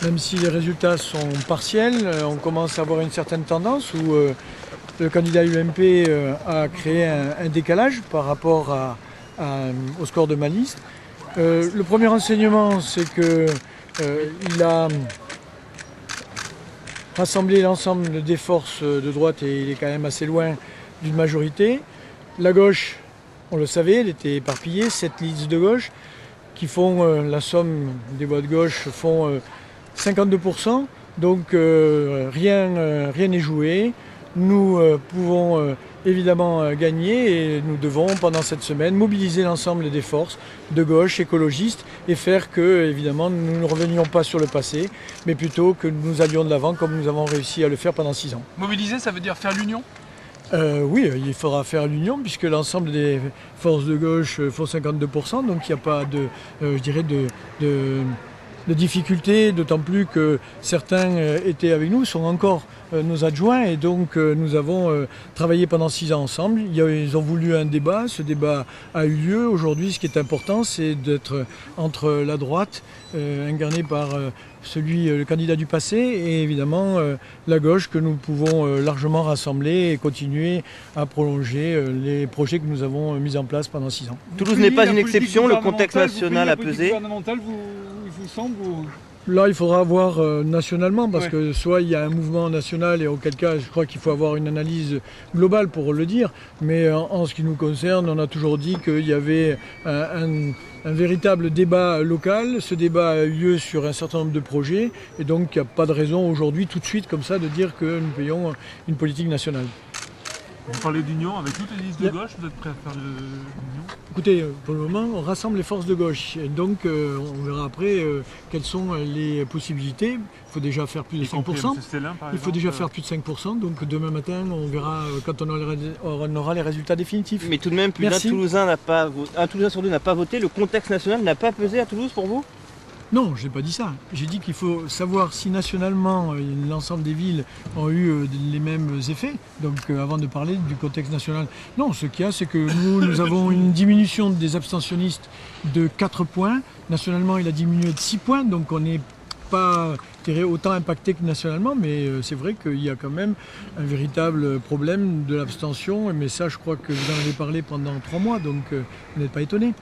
même si les résultats sont partiels, on commence à avoir une certaine tendance où le candidat UMP a créé un décalage par rapport au score de ma liste. Le premier enseignement, c'est qu'il a rassemblé l'ensemble des forces de droite et il est quand même assez loin d'une majorité. La gauche, on le savait, elle était éparpillée, 7 listes de gauche qui font la somme des voix de gauche font 52%. Donc rien n'est joué. Nous pouvons évidemment gagner et nous devons pendant cette semaine mobiliser l'ensemble des forces de gauche écologistes et faire que évidemment nous ne revenions pas sur le passé mais plutôt que nous allions de l'avant comme nous avons réussi à le faire pendant 6 ans. Mobiliser, ça veut dire faire l'union ? Oui, il faudra faire l'union puisque l'ensemble des forces de gauche font 52%, donc il n'y a pas de difficultés, d'autant plus que certains étaient avec nous, sont encore nos adjoints et donc nous avons travaillé pendant 6 ans ensemble. Ils ont voulu un débat, ce débat a eu lieu. Aujourd'hui, ce qui est important, c'est d'être entre la droite, incarnée par le candidat du passé, et évidemment la gauche que nous pouvons largement rassembler et continuer à prolonger les projets que nous avons mis en place pendant 6 ans. Toulouse n'est pas une exception, le contexte national a pesé. Vous semble Là, il faudra voir nationalement, parce que soit il y a un mouvement national, et auquel cas, je crois qu'il faut avoir une analyse globale pour le dire. Mais en ce qui nous concerne, on a toujours dit qu'il y avait un véritable débat local. Ce débat a eu lieu sur un certain nombre de projets, et donc il n'y a pas de raison aujourd'hui, tout de suite, comme ça, de dire que nous payons une politique nationale. Vous parlez d'union avec toutes les listes de gauche, vous êtes prêt à faire l'union ? Écoutez, pour le moment, on rassemble les forces de gauche. Et donc, on verra après quelles sont les possibilités. Il faut déjà faire plus de 5%. Il faut déjà faire plus de 5%. Donc, demain matin, on verra quand on aura les résultats définitifs. Mais tout de même, plus d'un Toulousain un Toulousain sur deux n'a pas voté. Le contexte national n'a pas pesé à Toulouse pour vous ? Non, je n'ai pas dit ça. J'ai dit qu'il faut savoir si nationalement l'ensemble des villes ont eu les mêmes effets. Donc avant de parler du contexte national. Non, ce qu'il y a, c'est que nous avons une diminution des abstentionnistes de 4 points. Nationalement, il a diminué de 6 points. Donc on n'est pas autant impacté que nationalement. Mais c'est vrai qu'il y a quand même un véritable problème de l'abstention. Mais ça, je crois que vous en avez parlé pendant 3 mois. Donc vous n'êtes pas étonné.